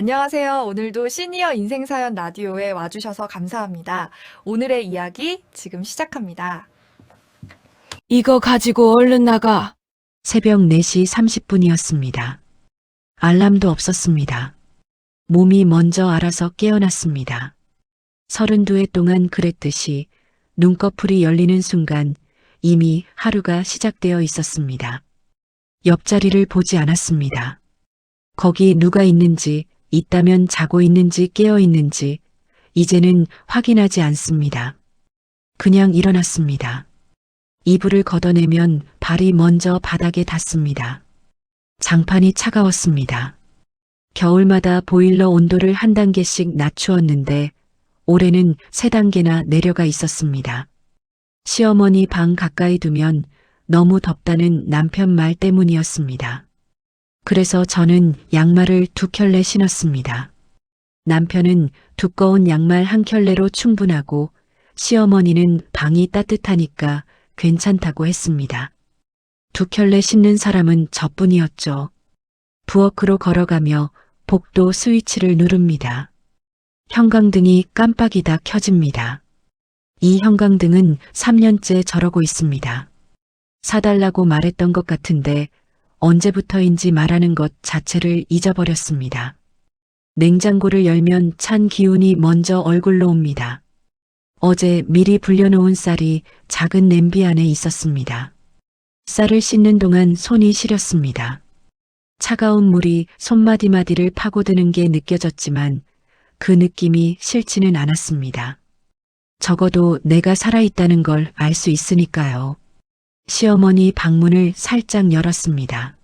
안녕하세요. 오늘도 시니어 인생사연 라디오에 와주셔서 감사합니다. 오늘의 이야기 지금 시작합니다. 이거 가지고 얼른 나가. 새벽 4시 30분이었습니다. 알람도 없었습니다. 몸이 먼저 알아서 깨어났습니다. 32회 동안 그랬듯이 눈꺼풀이 열리는 순간 이미 하루가 시작되어 있었습니다. 옆자리를 보지 않았습니다. 거기 누가 있는지, 있다면 자고 있는지 깨어 있는지 이제는 확인하지 않습니다. 그냥 일어났습니다. 이불을 걷어내면 발이 먼저 바닥에 닿습니다. 장판이 차가웠습니다. 겨울마다 보일러 온도를 한 단계씩 낮추었는데 올해는 3단계나 내려가 있었습니다. 시어머니 방 가까이 두면 너무 덥다는 남편 말 때문이었습니다. 그래서 저는 양말을 2켤레 신었습니다. 남편은 두꺼운 양말 1켤레로 충분하고 시어머니는 방이 따뜻하니까 괜찮다고 했습니다. 2켤레 신는 사람은 저뿐이었죠. 부엌으로 걸어가며 복도 스위치를 누릅니다. 형광등이 깜빡이다 켜집니다. 이 형광등은 3년째 저러고 있습니다. 사달라고 말했던 것 같은데 언제부터인지 말하는 것 자체를 잊어버렸습니다. 냉장고를 열면 찬 기운이 먼저 얼굴로 옵니다. 어제 미리 불려놓은 쌀이 작은 냄비 안에 있었습니다. 쌀을 씻는 동안 손이 시렸습니다. 차가운 물이 손마디마디를 파고드는 게 느껴졌지만 그 느낌이 싫지는 않았습니다. 적어도 내가 살아있다는 걸 알 수 있으니까요. 시어머니 방문을 살짝 열었습니다.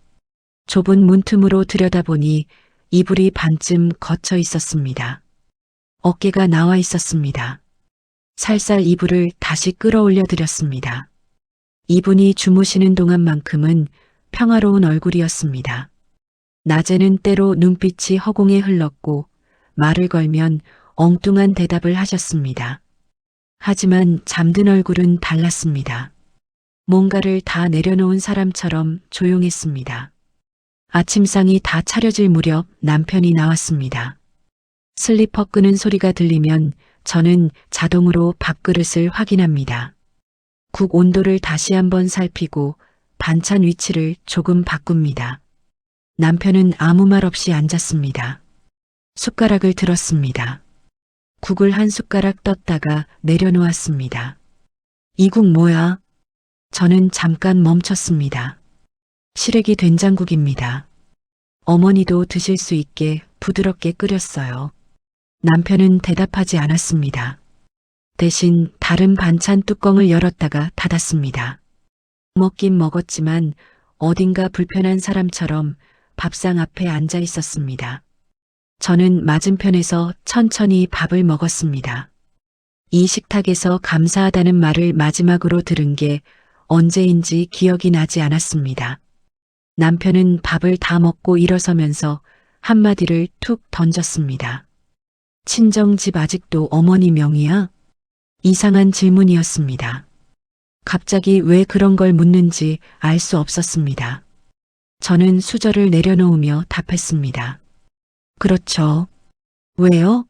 좁은 문틈으로 들여다보니 이불이 반쯤 걷혀 있었습니다. 어깨가 나와 있었습니다. 살살 이불을 다시 끌어올려 드렸습니다. 이분이 주무시는 동안만큼은 평화로운 얼굴이었습니다. 낮에는 때로 눈빛이 허공에 흘렀고 말을 걸면 엉뚱한 대답을 하셨습니다. 하지만 잠든 얼굴은 달랐습니다. 뭔가를 다 내려놓은 사람처럼 조용했습니다. 아침상이 다 차려질 무렵 남편이 나왔습니다. 슬리퍼 끄는 소리가 들리면 저는 자동으로 밥그릇을 확인합니다. 국 온도를 다시 한번 살피고 반찬 위치를 조금 바꿉니다. 남편은 아무 말 없이 앉았습니다. 숟가락을 들었습니다. 국을 한 숟가락 떴다가 내려놓았습니다. 이 국 뭐야? 저는 잠깐 멈췄습니다. 시래기 된장국입니다. 어머니도 드실 수 있게 부드럽게 끓였어요. 남편은 대답하지 않았습니다. 대신 다른 반찬 뚜껑을 열었다가 닫았습니다. 먹긴 먹었지만 어딘가 불편한 사람처럼 밥상 앞에 앉아 있었습니다. 저는 맞은편에서 천천히 밥을 먹었습니다. 이 식탁에서 감사하다는 말을 마지막으로 들은 게 언제인지 기억이 나지 않았습니다. 남편은 밥을 다 먹고 일어서면서 한마디를 툭 던졌습니다. 친정집 아직도 어머니 명의야? 이상한 질문이었습니다. 갑자기 왜 그런 걸 묻는지 알 수 없었습니다. 저는 수저를 내려놓으며 답했습니다. 그렇죠. 왜요?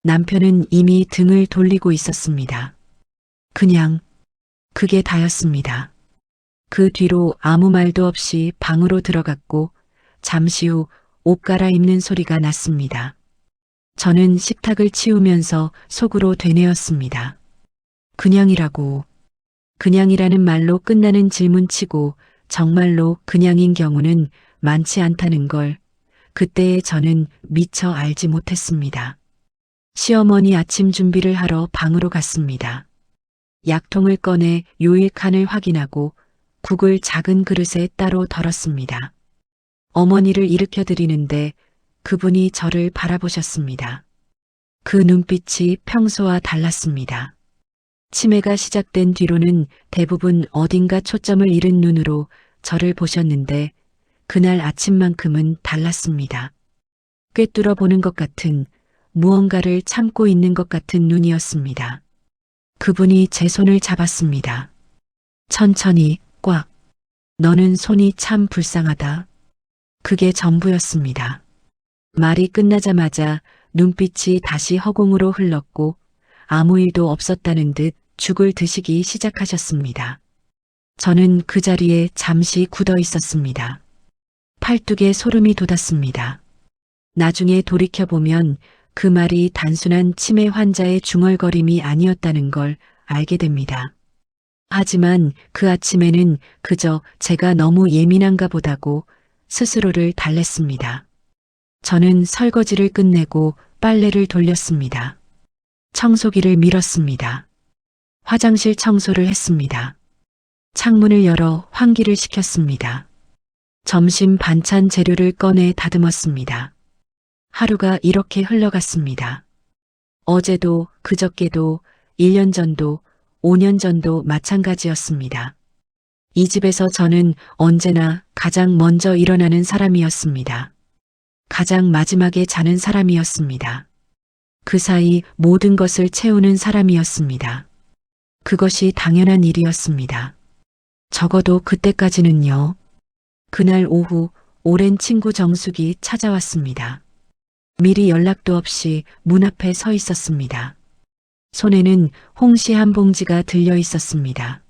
남편은 이미 등을 돌리고 있었습니다. 그냥 그게 다였습니다. 그 뒤로 아무 말도 없이 방으로 들어갔고 잠시 후 옷 갈아입는 소리가 났습니다. 저는 식탁을 치우면서 속으로 되뇌었습니다. 그냥이라고. 그냥이라는 말로 끝나는 질문치고 정말로 그냥인 경우는 많지 않다는 걸 그때의 저는 미처 알지 못했습니다. 시어머니 아침 준비를 하러 방으로 갔습니다. 약통을 꺼내 요일 칸을 확인하고 국을 작은 그릇에 따로 덜었습니다. 어머니를 일으켜 드리는데 그분이 저를 바라보셨습니다. 그 눈빛이 평소와 달랐습니다. 치매가 시작된 뒤로는 대부분 어딘가 초점을 잃은 눈으로 저를 보셨는데 그날 아침만큼은 달랐습니다. 꿰뚫어 보는 것 같은 무언가를 참고 있는 것 같은 눈이었습니다. 그분이 제 손을 잡았습니다. 천천히 꽉. 너는 손이 참 불쌍하다. 그게 전부였습니다. 말이 끝나자마자 눈빛이 다시 허공으로 흘렀고 아무 일도 없었다는 듯 죽을 드시기 시작하셨습니다. 저는 그 자리에 잠시 굳어 있었습니다. 팔뚝에 소름이 돋았습니다. 나중에 돌이켜보면 그 말이 단순한 치매 환자의 중얼거림이 아니었다는 걸 알게 됩니다. 하지만 그 아침에는 그저 제가 너무 예민한가 보다고 스스로를 달랬습니다. 저는 설거지를 끝내고 빨래를 돌렸습니다. 청소기를 밀었습니다. 화장실 청소를 했습니다. 창문을 열어 환기를 시켰습니다. 점심 반찬 재료를 꺼내 다듬었습니다. 하루가 이렇게 흘러갔습니다. 어제도 그저께도 1년 전도 5년 전도 마찬가지였습니다. 이 집에서 저는 언제나 가장 먼저 일어나는 사람이었습니다. 가장 마지막에 자는 사람이었습니다. 그 사이 모든 것을 채우는 사람이었습니다. 그것이 당연한 일이었습니다. 적어도 그때까지는요. 그날 오후 오랜 친구 정숙이 찾아왔습니다. 미리 연락도 없이 문 앞에 서 있었습니다. 손에는 홍시 한 봉지가 들려 있었습니다.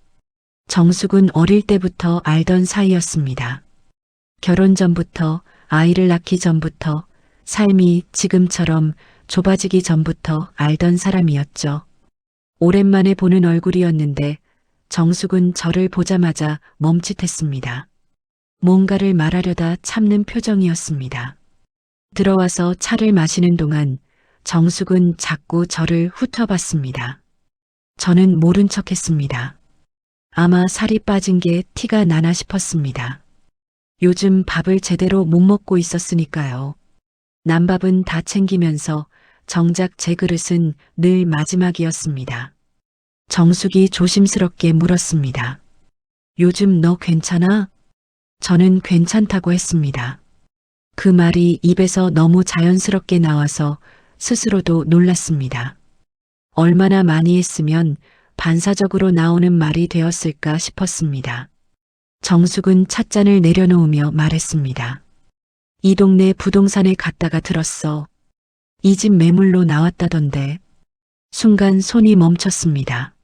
정숙은 어릴 때부터 알던 사이였습니다. 결혼 전부터, 아이를 낳기 전부터, 삶이 지금처럼 좁아지기 전부터 알던 사람이었죠. 오랜만에 보는 얼굴이었는데 정숙은 저를 보자마자 멈칫했습니다. 뭔가를 말하려다 참는 표정이었습니다. 들어와서 차를 마시는 동안 정숙은 자꾸 저를 훑어봤습니다. 저는 모른 척했습니다. 아마 살이 빠진 게 티가 나나 싶었습니다. 요즘 밥을 제대로 못 먹고 있었으니까요. 남밥은 다 챙기면서 정작 제 그릇은 늘 마지막이었습니다. 정숙이 조심스럽게 물었습니다. 요즘 너 괜찮아? 저는 괜찮다고 했습니다. 그 말이 입에서 너무 자연스럽게 나와서 스스로도 놀랐습니다. 얼마나 많이 했으면 반사적으로 나오는 말이 되었을까 싶었습니다. 정숙은 찻잔을 내려놓으며 말했습니다. 이 동네 부동산에 갔다가 들었어. 이 집 매물로 나왔다던데. 순간 손이 멈췄습니다.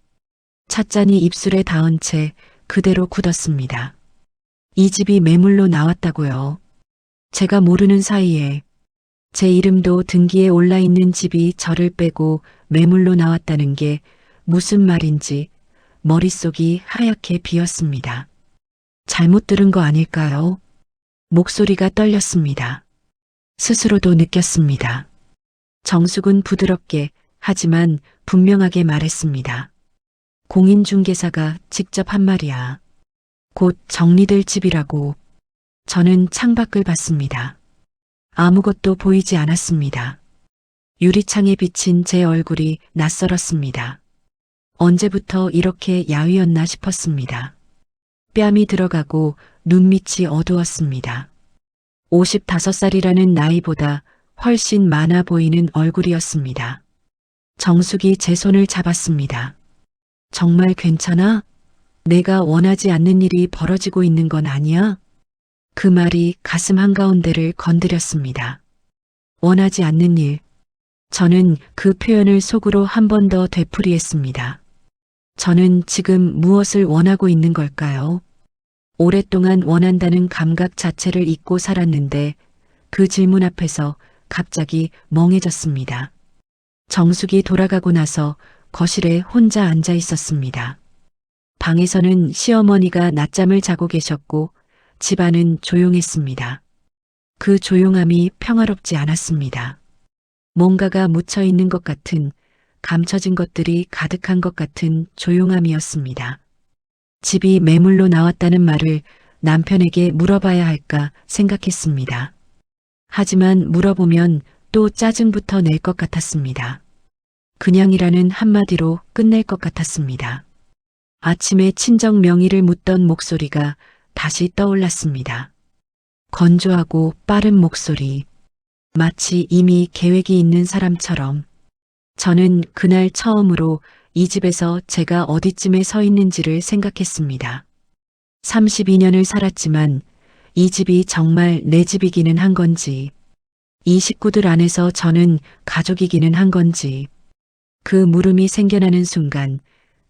찻잔이 입술에 닿은 채 그대로 굳었습니다. 이 집이 매물로 나왔다고요. 제가 모르는 사이에 제 이름도 등기에 올라 있는 집이 저를 빼고 매물로 나왔다는 게 무슨 말인지 머릿속이 하얗게 비었습니다. 잘못 들은 거 아닐까요? 목소리가 떨렸습니다. 스스로도 느꼈습니다. 정숙은 부드럽게 하지만 분명하게 말했습니다. 공인중개사가 직접 한 말이야. 곧 정리될 집이라고. 저는 창밖을 봤습니다. 아무것도 보이지 않았습니다. 유리창에 비친 제 얼굴이 낯설었습니다. 언제부터 이렇게 야위었나 싶었습니다. 뺨이 들어가고 눈밑이 어두웠습니다. 55살이라는 나이보다 훨씬 많아 보이는 얼굴이었습니다. 정숙이 제 손을 잡았습니다. 정말 괜찮아? 내가 원하지 않는 일이 벌어지고 있는 건 아니야? 그 말이 가슴 한가운데를 건드렸습니다. 원하지 않는 일. 저는 그 표현을 속으로 한 번 더 되풀이했습니다. 저는 지금 무엇을 원하고 있는 걸까요? 오랫동안 원한다는 감각 자체를 잊고 살았는데 그 질문 앞에서 갑자기 멍해졌습니다. 정숙이 돌아가고 나서 거실에 혼자 앉아 있었습니다. 방에서는 시어머니가 낮잠을 자고 계셨고 집안은 조용했습니다. 그 조용함이 평화롭지 않았습니다. 뭔가가 묻혀 있는 것 같은, 감춰진 것들이 가득한 것 같은 조용함이었습니다. 집이 매물로 나왔다는 말을 남편에게 물어봐야 할까 생각했습니다. 하지만 물어보면 또 짜증부터 낼 것 같았습니다. 그냥이라는 한마디로 끝낼 것 같았습니다. 아침에 친정 명의를 묻던 목소리가 다시 떠올랐습니다. 건조하고 빠른 목소리. 마치 이미 계획이 있는 사람처럼. 저는 그날 처음으로 이 집에서 제가 어디쯤에 서 있는지를 생각했습니다. 32년을 살았지만 이 집이 정말 내 집이기는 한 건지, 이 식구들 안에서 저는 가족이기는 한 건지. 그 물음이 생겨나는 순간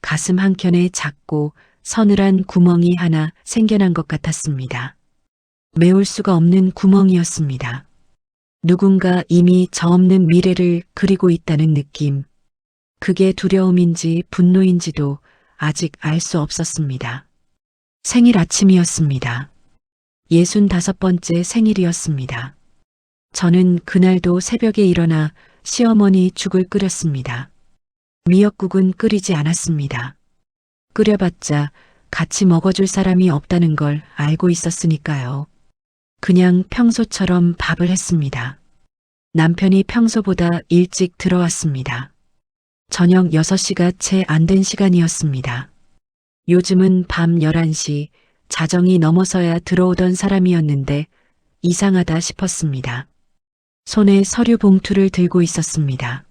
가슴 한켠에 작고 서늘한 구멍이 하나 생겨난 것 같았습니다. 메울 수가 없는 구멍이었습니다. 누군가 이미 저 없는 미래를 그리고 있다는 느낌. 그게 두려움인지 분노인지도 아직 알 수 없었습니다. 생일 아침이었습니다. 65번째 생일이었습니다. 저는 그날도 새벽에 일어나 시어머니 죽을 끓였습니다. 미역국은 끓이지 않았습니다. 끓여봤자 같이 먹어줄 사람이 없다는 걸 알고 있었으니까요. 그냥 평소처럼 밥을 했습니다. 남편이 평소보다 일찍 들어왔습니다. 저녁 6시가 채 안 된 시간이었습니다. 요즘은 밤 11시 자정이 넘어서야 들어오던 사람이었는데 이상하다 싶었습니다. 손에 서류 봉투를 들고 있었습니다.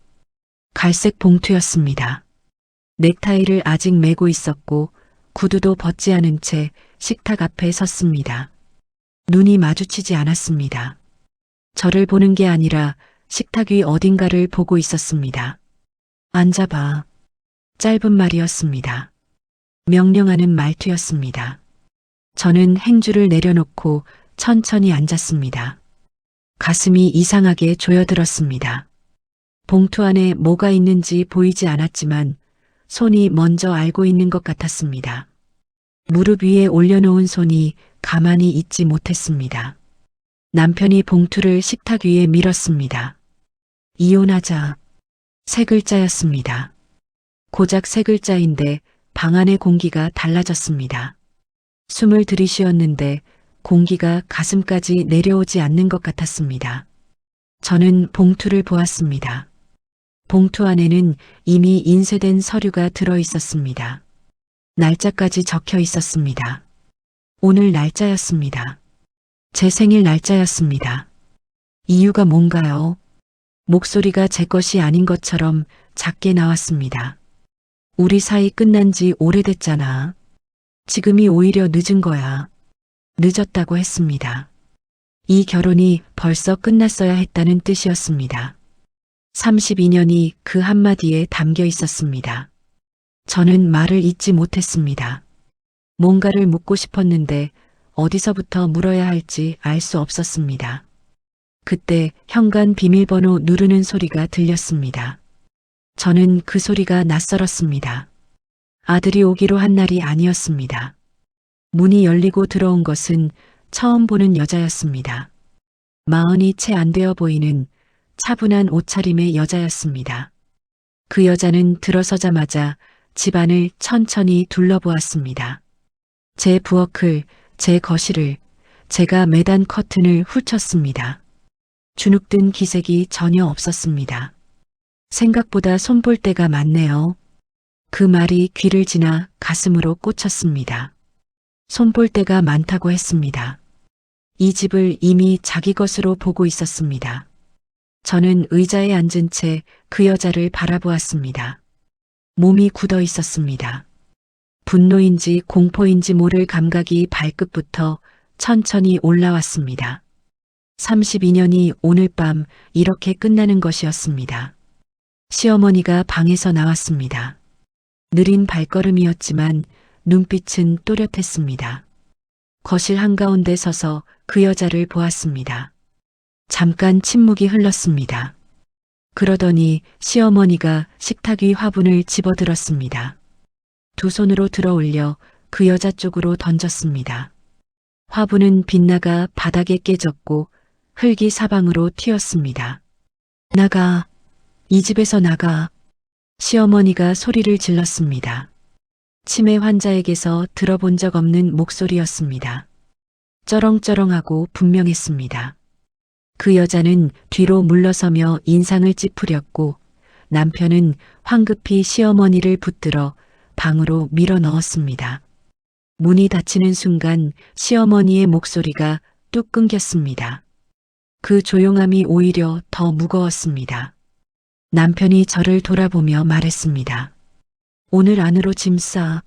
갈색 봉투였습니다. 넥타이를 아직 매고 있었고 구두도 벗지 않은 채 식탁 앞에 섰습니다. 눈이 마주치지 않았습니다. 저를 보는 게 아니라 식탁 위 어딘가를 보고 있었습니다. 앉아봐. 짧은 말이었습니다. 명령하는 말투였습니다. 저는 행주를 내려놓고 천천히 앉았습니다. 가슴이 이상하게 조여들었습니다. 봉투 안에 뭐가 있는지 보이지 않았지만 손이 먼저 알고 있는 것 같았습니다. 무릎 위에 올려놓은 손이 가만히 있지 못했습니다. 남편이 봉투를 식탁 위에 밀었습니다. 이혼하자. 3글자였습니다. 고작 3글자인데 방 안의 공기가 달라졌습니다. 숨을 들이쉬었는데 공기가 가슴까지 내려오지 않는 것 같았습니다. 저는 봉투를 보았습니다. 봉투 안에는 이미 인쇄된 서류가 들어 있었습니다. 날짜까지 적혀 있었습니다. 오늘 날짜였습니다. 제 생일 날짜였습니다. 이유가 뭔가요? 목소리가 제 것이 아닌 것처럼 작게 나왔습니다. 우리 사이 끝난 지 오래됐잖아. 지금이 오히려 늦은 거야. 늦었다고 했습니다. 이 결혼이 벌써 끝났어야 했다는 뜻이었습니다. 32년이 그 한마디에 담겨 있었습니다. 저는 말을 잇지 못했습니다. 뭔가를 묻고 싶었는데 어디서부터 물어야 할지 알 수 없었습니다. 그때 현관 비밀번호 누르는 소리가 들렸습니다. 저는 그 소리가 낯설었습니다. 아들이 오기로 한 날이 아니었습니다. 문이 열리고 들어온 것은 처음 보는 여자였습니다. 마흔이 채 안 되어 보이는 차분한 옷차림의 여자였습니다. 그 여자는 들어서자마자 집안을 천천히 둘러보았습니다. 제 부엌을, 제 거실을, 제가 매단 커튼을 훑쳤습니다. 주눅든 기색이 전혀 없었습니다. 생각보다 손볼 데가 많네요. 그 말이 귀를 지나 가슴으로 꽂혔습니다. 손볼 데가 많다고 했습니다. 이 집을 이미 자기 것으로 보고 있었습니다. 저는 의자에 앉은 채 그 여자를 바라보았습니다. 몸이 굳어 있었습니다. 분노인지 공포인지 모를 감각이 발끝부터 천천히 올라왔습니다. 32년이 오늘 밤 이렇게 끝나는 것이었습니다. 시어머니가 방에서 나왔습니다. 느린 발걸음이었지만 눈빛은 또렷했습니다. 거실 한가운데 서서 그 여자를 보았습니다. 잠깐 침묵이 흘렀습니다. 그러더니 시어머니가 식탁 위 화분을 집어들었습니다. 두 손으로 들어 올려 그 여자 쪽으로 던졌습니다. 화분은 빗나가 바닥에 깨졌고 흙이 사방으로 튀었습니다. 나가. 이 집에서 나가. 시어머니가 소리를 질렀습니다. 치매 환자에게서 들어본 적 없는 목소리였습니다. 쩌렁쩌렁하고 분명했습니다. 그 여자는 뒤로 물러서며 인상을 찌푸렸고 남편은 황급히 시어머니를 붙들어 방으로 밀어 넣었습니다. 문이 닫히는 순간 시어머니의 목소리가 뚝 끊겼습니다. 그 조용함이 오히려 더 무거웠습니다. 남편이 저를 돌아보며 말했습니다. 오늘 안으로 짐 싸.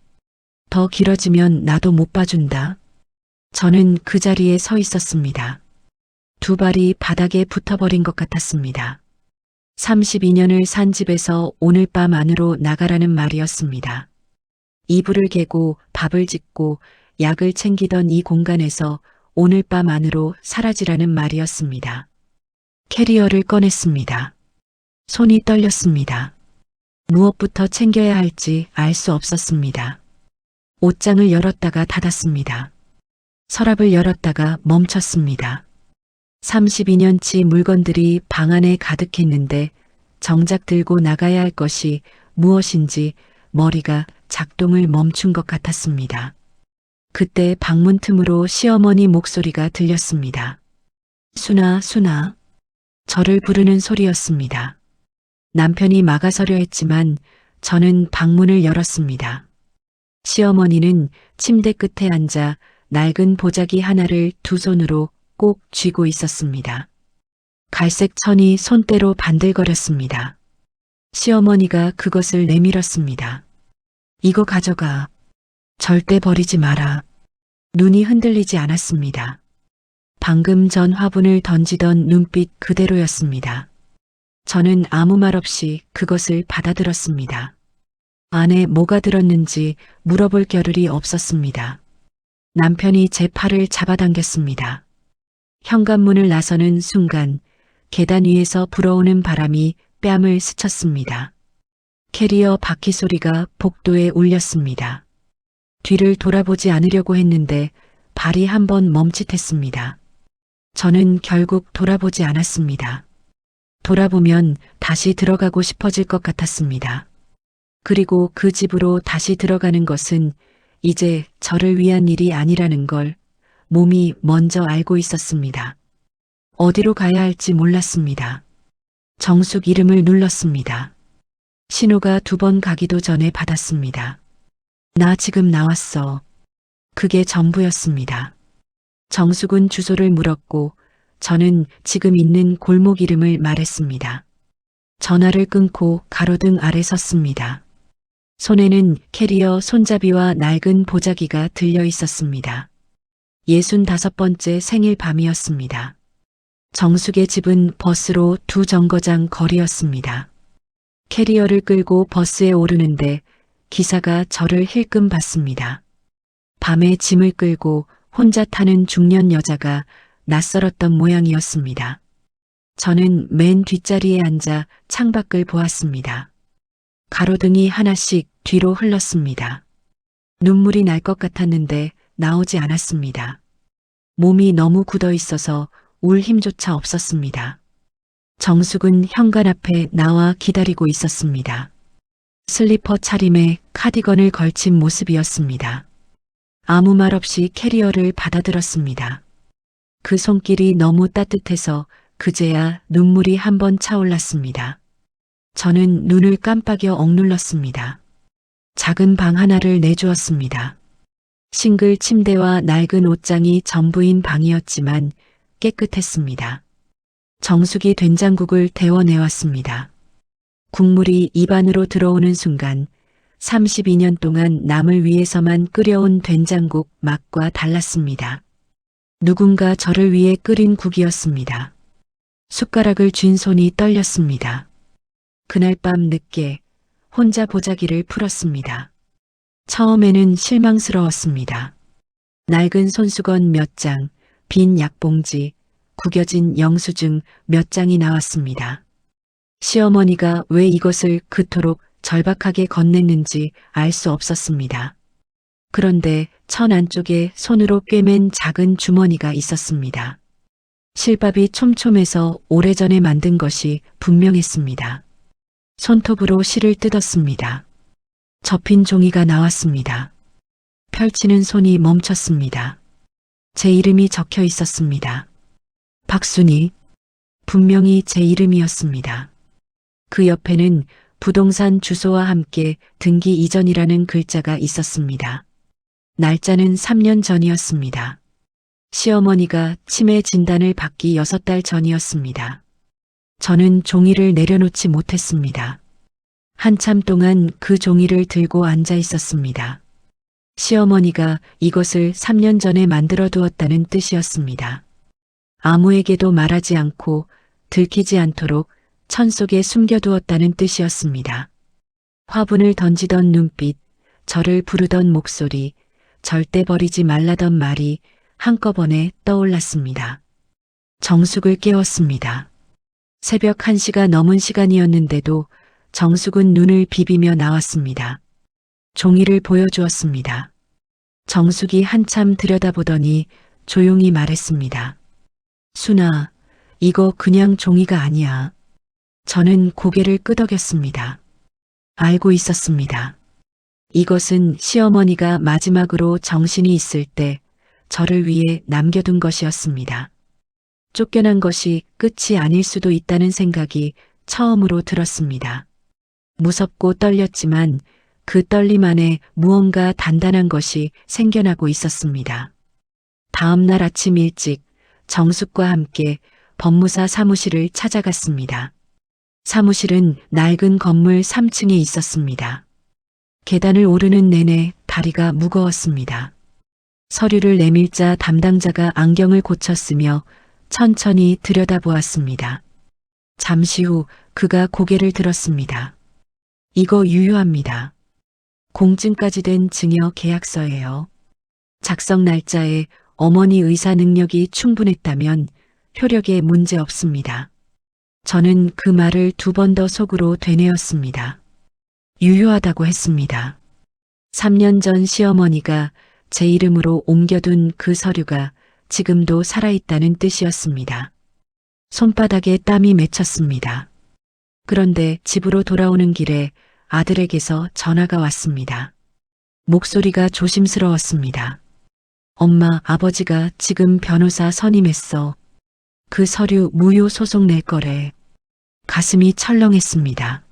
더 길어지면 나도 못 봐준다. 저는 그 자리에 서 있었습니다. 두 발이 바닥에 붙어버린 것 같았습니다. 32년을 산 집에서 오늘 밤 안으로 나가라는 말이었습니다. 이불을 개고 밥을 짓고 약을 챙기던 이 공간에서 오늘 밤 안으로 사라지라는 말이었습니다. 캐리어를 꺼냈습니다. 손이 떨렸습니다. 무엇부터 챙겨야 할지 알 수 없었습니다. 옷장을 열었다가 닫았습니다. 서랍을 열었다가 멈췄습니다. 32년치 물건들이 방 안에 가득했는데 정작 들고 나가야 할 것이 무엇인지 머리가 작동을 멈춘 것 같았습니다. 그때 방문 틈으로 시어머니 목소리가 들렸습니다. 순아, 순아. 저를 부르는 소리였습니다. 남편이 막아서려 했지만 저는 방문을 열었습니다. 시어머니는 침대 끝에 앉아 낡은 보자기 하나를 두 손으로 꼭 쥐고 있었습니다. 갈색 천이 손때로 반들거렸습니다. 시어머니가 그것을 내밀었습니다. 이거 가져가. 절대 버리지 마라. 눈이 흔들리지 않았습니다. 방금 전 화분을 던지던 눈빛 그대로였습니다. 저는 아무 말 없이 그것을 받아들었습니다. 안에 뭐가 들었는지 물어볼 겨를이 없었습니다. 남편이 제 팔을 잡아당겼습니다. 현관문을 나서는 순간 계단 위에서 불어오는 바람이 뺨을 스쳤습니다. 캐리어 바퀴 소리가 복도에 울렸습니다. 뒤를 돌아보지 않으려고 했는데 발이 한번 멈칫했습니다. 저는 결국 돌아보지 않았습니다. 돌아보면 다시 들어가고 싶어질 것 같았습니다. 그리고 그 집으로 다시 들어가는 것은 이제 저를 위한 일이 아니라는 걸 몸이 먼저 알고 있었습니다. 어디로 가야 할지 몰랐습니다. 정숙 이름을 눌렀습니다. 신호가 2번 가기도 전에 받았습니다. 나 지금 나왔어. 그게 전부였습니다. 정숙은 주소를 물었고 저는 지금 있는 골목 이름을 말했습니다. 전화를 끊고 가로등 아래 섰습니다. 손에는 캐리어 손잡이와 낡은 보자기가 들려 있었습니다. 65번째 생일 밤이었습니다. 정숙의 집은 버스로 2정거장 거리였습니다. 캐리어를 끌고 버스에 오르는데 기사가 저를 힐끔 봤습니다. 밤에 짐을 끌고 혼자 타는 중년 여자가 낯설었던 모양이었습니다. 저는 맨 뒷자리에 앉아 창밖을 보았습니다. 가로등이 하나씩 뒤로 흘렀습니다. 눈물이 날 것 같았는데 나오지 않았습니다. 몸이 너무 굳어 있어서 울 힘조차 없었습니다. 정숙은 현관 앞에 나와 기다리고 있었습니다. 슬리퍼 차림에 카디건을 걸친 모습이었습니다. 아무 말 없이 캐리어를 받아들었습니다. 그 손길이 너무 따뜻해서 그제야 눈물이 한번 차올랐습니다. 저는 눈을 깜빡여 억눌렀습니다. 작은 방 하나를 내주었습니다. 싱글 침대와 낡은 옷장이 전부인 방이었지만 깨끗했습니다. 정숙이 된장국을 데워내왔습니다. 국물이 입 안으로 들어오는 순간 32년 동안 남을 위해서만 끓여온 된장국 맛과 달랐습니다. 누군가 저를 위해 끓인 국이었습니다. 숟가락을 쥔 손이 떨렸습니다. 그날 밤 늦게 혼자 보자기를 풀었습니다. 처음에는 실망스러웠습니다. 낡은 손수건 몇 장, 빈 약봉지, 구겨진 영수증 몇 장이 나왔습니다. 시어머니가 왜 이것을 그토록 절박하게 건넸는지 알 수 없었습니다. 그런데 천 안쪽에 손으로 꿰맨 작은 주머니가 있었습니다. 실밥이 촘촘해서 오래전에 만든 것이 분명했습니다. 손톱으로 실을 뜯었습니다. 접힌 종이가 나왔습니다. 펼치는 손이 멈췄습니다. 제 이름이 적혀 있었습니다. 박순희. 분명히 제 이름이었습니다. 그 옆에는 부동산 주소와 함께 등기 이전이라는 글자가 있었습니다. 날짜는 3년 전이었습니다. 시어머니가 치매 진단을 받기 6달 전이었습니다. 저는 종이를 내려놓지 못했습니다. 한참 동안 그 종이를 들고 앉아 있었습니다. 시어머니가 이것을 3년 전에 만들어 두었다는 뜻이었습니다. 아무에게도 말하지 않고 들키지 않도록 천 속에 숨겨두었다는 뜻이었습니다. 화분을 던지던 눈빛, 저를 부르던 목소리, 절대 버리지 말라던 말이 한꺼번에 떠올랐습니다. 정숙을 깨웠습니다. 새벽 1시가 넘은 시간이었는데도 정숙은 눈을 비비며 나왔습니다. 종이를 보여주었습니다. 정숙이 한참 들여다보더니 조용히 말했습니다. 순아, 이거 그냥 종이가 아니야. 저는 고개를 끄덕였습니다. 알고 있었습니다. 이것은 시어머니가 마지막으로 정신이 있을 때 저를 위해 남겨둔 것이었습니다. 쫓겨난 것이 끝이 아닐 수도 있다는 생각이 처음으로 들었습니다. 무섭고 떨렸지만 그 떨림 안에 무언가 단단한 것이 생겨나고 있었습니다. 다음 날 아침 일찍 정숙과 함께 법무사 사무실을 찾아갔습니다. 사무실은 낡은 건물 3층에 있었습니다. 계단을 오르는 내내 다리가 무거웠습니다. 서류를 내밀자 담당자가 안경을 고쳤으며 천천히 들여다보았습니다. 잠시 후 그가 고개를 들었습니다. 이거 유효합니다. 공증까지 된 증여 계약서예요. 작성 날짜에 어머니 의사 능력이 충분했다면 효력에 문제 없습니다. 저는 그 말을 2번 더 속으로 되뇌었습니다. 유효하다고 했습니다. 3년 전 시어머니가 제 이름으로 옮겨둔 그 서류가 지금도 살아있다는 뜻이었습니다. 손바닥에 땀이 맺혔습니다. 그런데 집으로 돌아오는 길에 아들에게서 전화가 왔습니다. 목소리가 조심스러웠습니다. 엄마, 아버지가 지금 변호사 선임했어. 그 서류 무효 소송 낼 거래. 가슴이 철렁했습니다.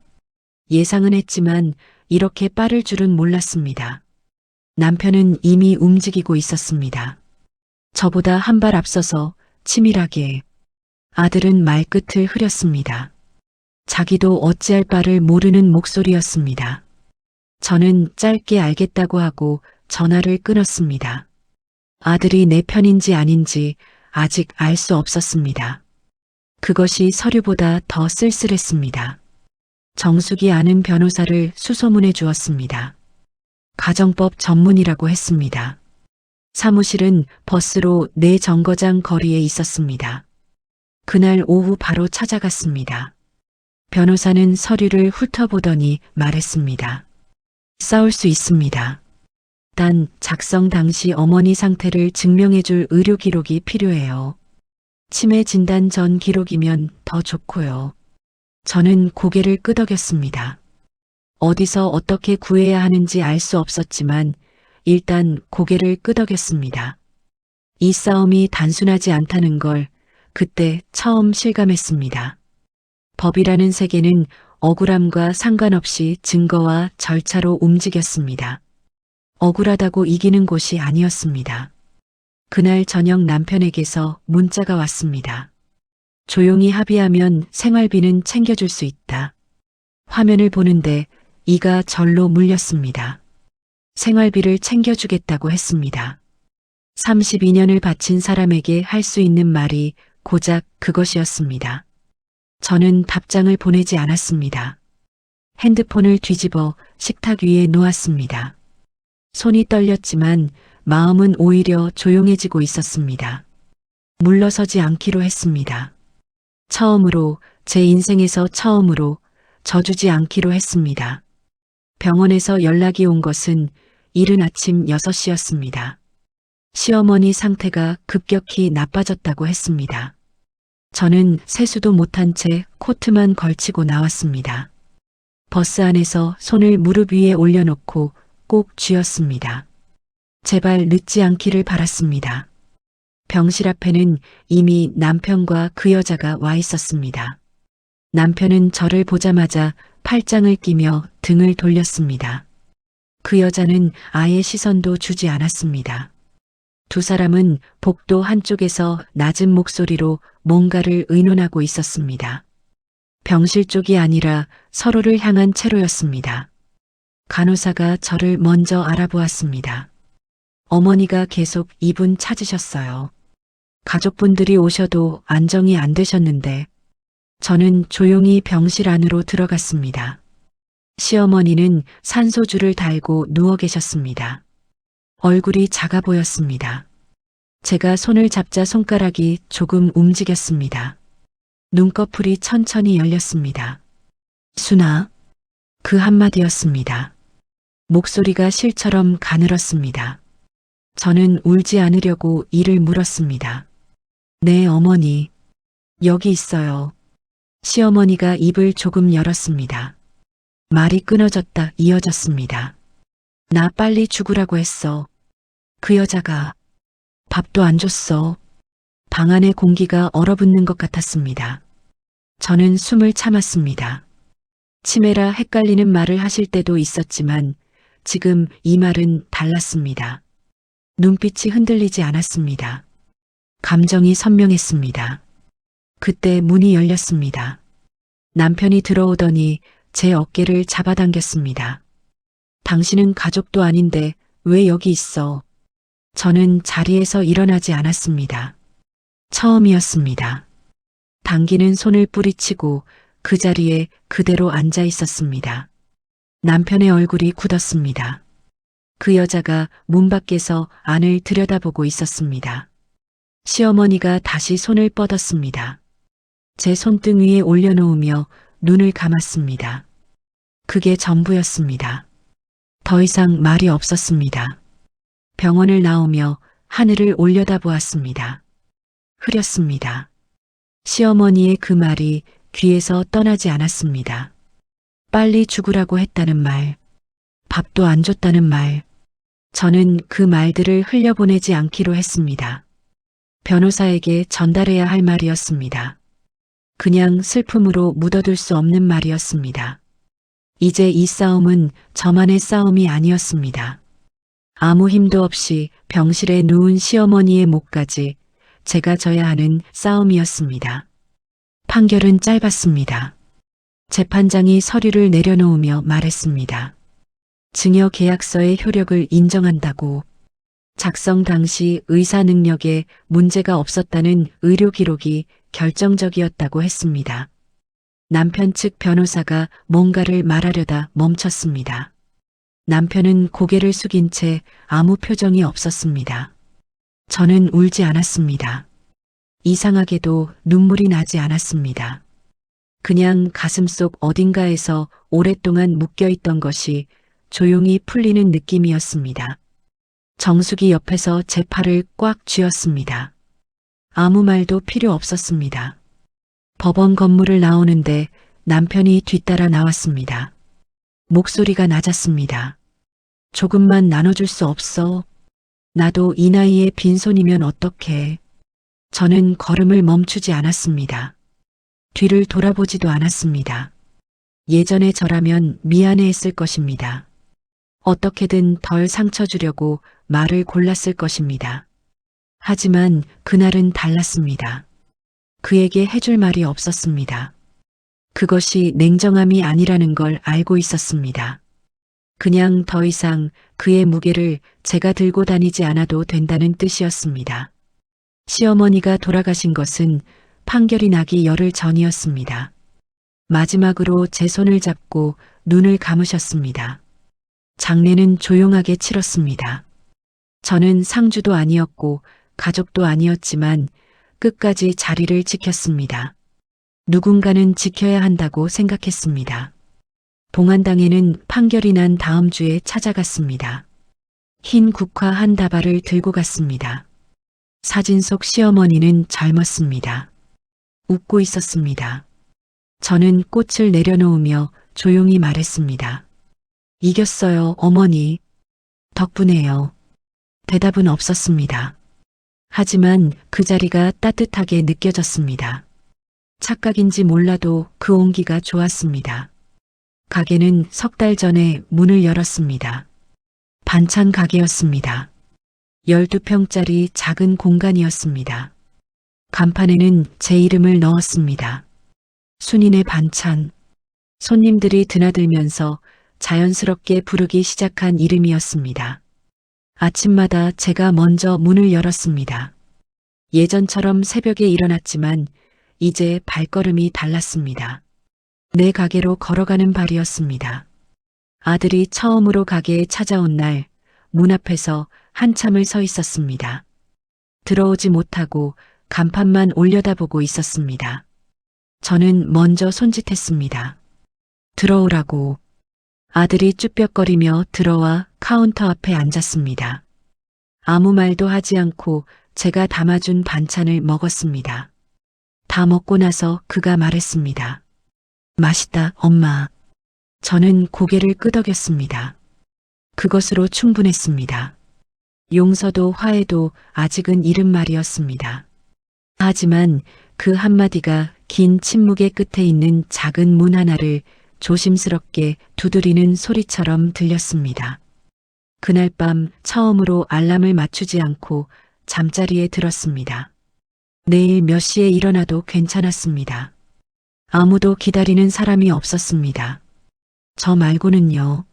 예상은 했지만 이렇게 빠를 줄은 몰랐습니다. 남편은 이미 움직이고 있었습니다. 저보다 한 발 앞서서 치밀하게. 아들은 말끝을 흐렸습니다. 자기도 어찌할 바를 모르는 목소리였습니다. 저는 짧게 알겠다고 하고 전화를 끊었습니다. 아들이 내 편인지 아닌지 아직 알 수 없었습니다. 그것이 서류보다 더 쓸쓸했습니다. 정숙이 아는 변호사를 수소문해 주었습니다. 가정법 전문이라고 했습니다. 사무실은 버스로 4정거장 거리에 있었습니다. 그날 오후 바로 찾아갔습니다. 변호사는 서류를 훑어보더니 말했습니다. 싸울 수 있습니다. 단 작성 당시 어머니 상태를 증명해줄 의료 기록이 필요해요. 치매 진단 전 기록이면 더 좋고요. 저는 고개를 끄덕였습니다. 어디서 어떻게 구해야 하는지 알 수 없었지만 일단 고개를 끄덕였습니다. 이 싸움이 단순하지 않다는 걸 그때 처음 실감했습니다. 법이라는 세계는 억울함과 상관없이 증거와 절차로 움직였습니다. 억울하다고 이기는 곳이 아니었습니다. 그날 저녁 남편에게서 문자가 왔습니다. 조용히 합의하면 생활비는 챙겨줄 수 있다. 화면을 보는데 이가 절로 물렸습니다. 생활비를 챙겨주겠다고 했습니다. 32년을 바친 사람에게 할 수 있는 말이 고작 그것이었습니다. 저는 답장을 보내지 않았습니다. 핸드폰을 뒤집어 식탁 위에 놓았습니다. 손이 떨렸지만 마음은 오히려 조용해지고 있었습니다. 물러서지 않기로 했습니다. 처음으로, 제 인생에서 처음으로 져주지 않기로 했습니다. 병원에서 연락이 온 것은 이른 아침 6시였습니다. 시어머니 상태가 급격히 나빠졌다고 했습니다. 저는 세수도 못한 채 코트만 걸치고 나왔습니다. 버스 안에서 손을 무릎 위에 올려놓고 꼭 쥐었습니다. 제발 늦지 않기를 바랐습니다. 병실 앞에는 이미 남편과 그 여자가 와 있었습니다. 남편은 저를 보자마자 팔짱을 끼며 등을 돌렸습니다. 그 여자는 아예 시선도 주지 않았습니다. 두 사람은 복도 한쪽에서 낮은 목소리로 뭔가를 의논하고 있었습니다. 병실 쪽이 아니라 서로를 향한 채로였습니다. 간호사가 저를 먼저 알아보았습니다. 어머니가 계속 이분 찾으셨어요. 가족분들이 오셔도 안정이 안 되셨는데 저는 조용히 병실 안으로 들어갔습니다. 시어머니는 산소줄을 달고 누워 계셨습니다. 얼굴이 작아 보였습니다. 제가 손을 잡자 손가락이 조금 움직였습니다. 눈꺼풀이 천천히 열렸습니다. 순아, 그 한마디였습니다. 목소리가 실처럼 가늘었습니다. 저는 울지 않으려고 이를 물었습니다. 네, 어머니. 여기 있어요. 시어머니가 입을 조금 열었습니다. 말이 끊어졌다 이어졌습니다. 나 빨리 죽으라고 했어. 그 여자가 밥도 안 줬어. 방 안의 공기가 얼어붙는 것 같았습니다. 저는 숨을 참았습니다. 치매라 헷갈리는 말을 하실 때도 있었지만 지금 이 말은 달랐습니다. 눈빛이 흔들리지 않았습니다. 감정이 선명했습니다. 그때 문이 열렸습니다. 남편이 들어오더니 제 어깨를 잡아당겼습니다. 당신은 가족도 아닌데 왜 여기 있어? 저는 자리에서 일어나지 않았습니다. 처음이었습니다. 당기는 손을 뿌리치고 그 자리에 그대로 앉아 있었습니다. 남편의 얼굴이 굳었습니다. 그 여자가 문 밖에서 안을 들여다보고 있었습니다. 시어머니가 다시 손을 뻗었습니다. 제 손등 위에 올려놓으며 눈을 감았습니다. 그게 전부였습니다. 더 이상 말이 없었습니다. 병원을 나오며 하늘을 올려다보았습니다. 흐렸습니다. 시어머니의 그 말이 귀에서 떠나지 않았습니다. 빨리 죽으라고 했다는 말, 밥도 안 줬다는 말, 저는 그 말들을 흘려보내지 않기로 했습니다. 변호사에게 전달해야 할 말이었습니다. 그냥 슬픔으로 묻어둘 수 없는 말이었습니다. 이제 이 싸움은 저만의 싸움이 아니었습니다. 아무 힘도 없이 병실에 누운 시어머니의 목까지 제가 져야 하는 싸움이었습니다. 판결은 짧았습니다. 재판장이 서류를 내려놓으며 말했습니다. 증여 계약서의 효력을 인정한다고. 작성 당시 의사 능력에 문제가 없었다는 의료 기록이 결정적이었다고 했습니다. 남편 측 변호사가 뭔가를 말하려다 멈췄습니다. 남편은 고개를 숙인 채 아무 표정이 없었습니다. 저는 울지 않았습니다. 이상하게도 눈물이 나지 않았습니다. 그냥 가슴속 어딘가에서 오랫동안 묶여있던 것이 조용히 풀리는 느낌이었습니다. 정숙이 옆에서 제 팔을 꽉 쥐었습니다. 아무 말도 필요 없었습니다. 법원 건물을 나오는데 남편이 뒤따라 나왔습니다. 목소리가 낮았습니다. 조금만 나눠줄 수 없어? 나도 이 나이에 빈손이면 어떡해. 저는 걸음을 멈추지 않았습니다. 뒤를 돌아보지도 않았습니다. 예전의 저라면 미안해했을 것입니다. 어떻게든 덜 상처 주려고 말을 골랐을 것입니다. 하지만 그날은 달랐습니다. 그에게 해줄 말이 없었습니다. 그것이 냉정함이 아니라는 걸 알고 있었습니다. 그냥 더 이상 그의 무게를 제가 들고 다니지 않아도 된다는 뜻이었습니다. 시어머니가 돌아가신 것은 판결이 나기 열흘 전이었습니다. 마지막으로 제 손을 잡고 눈을 감으셨습니다. 장례는 조용하게 치렀습니다. 저는 상주도 아니었고 가족도 아니었지만 끝까지 자리를 지켰습니다. 누군가는 지켜야 한다고 생각했습니다. 봉안당에는 판결이 난 다음 주에 찾아갔습니다. 흰 국화 한 다발을 들고 갔습니다. 사진 속 시어머니는 젊었습니다. 웃고 있었습니다. 저는 꽃을 내려놓으며 조용히 말했습니다. 이겼어요, 어머니. 덕분에요. 대답은 없었습니다. 하지만 그 자리가 따뜻하게 느껴졌습니다. 착각인지 몰라도 그 온기가 좋았습니다. 가게는 석 달 전에 문을 열었습니다. 반찬 가게였습니다. 12평짜리 작은 공간이었습니다. 간판에는 제 이름을 넣었습니다. 순인의 반찬. 손님들이 드나들면서 자연스럽게 부르기 시작한 이름이었습니다. 아침마다 제가 먼저 문을 열었습니다. 예전처럼 새벽에 일어났지만 이제 발걸음이 달랐습니다. 내 가게로 걸어가는 발이었습니다. 아들이 처음으로 가게에 찾아온 날 문 앞에서 한참을 서 있었습니다. 들어오지 못하고 간판만 올려다보고 있었습니다. 저는 먼저 손짓했습니다. 들어오라고. 아들이 쭈뼛거리며 들어와 카운터 앞에 앉았습니다. 아무 말도 하지 않고 제가 담아준 반찬을 먹었습니다. 다 먹고 나서 그가 말했습니다. 맛있다, 엄마. 저는 고개를 끄덕였습니다. 그것으로 충분했습니다. 용서도 화해도 아직은 이른 말이었습니다. 하지만 그 한마디가 긴 침묵의 끝에 있는 작은 문 하나를 조심스럽게 두드리는 소리처럼 들렸습니다. 그날 밤 처음으로 알람을 맞추지 않고 잠자리에 들었습니다. 내일 몇 시에 일어나도 괜찮았습니다. 아무도 기다리는 사람이 없었습니다. 저 말고는요.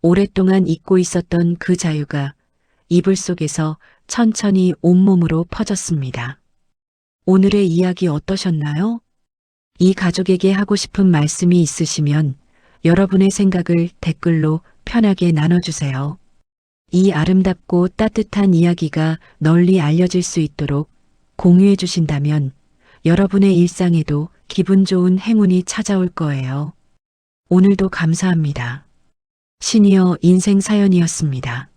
오랫동안 잊고 있었던 그 자유가 이불 속에서 천천히 온몸으로 퍼졌습니다. 오늘의 이야기 어떠셨나요? 이 가족에게 하고 싶은 말씀이 있으시면 여러분의 생각을 댓글로 편하게 나눠주세요. 이 아름답고 따뜻한 이야기가 널리 알려질 수 있도록 공유해 주신다면 여러분의 일상에도 기분 좋은 행운이 찾아올 거예요. 오늘도 감사합니다. 시니어 인생 사연이었습니다.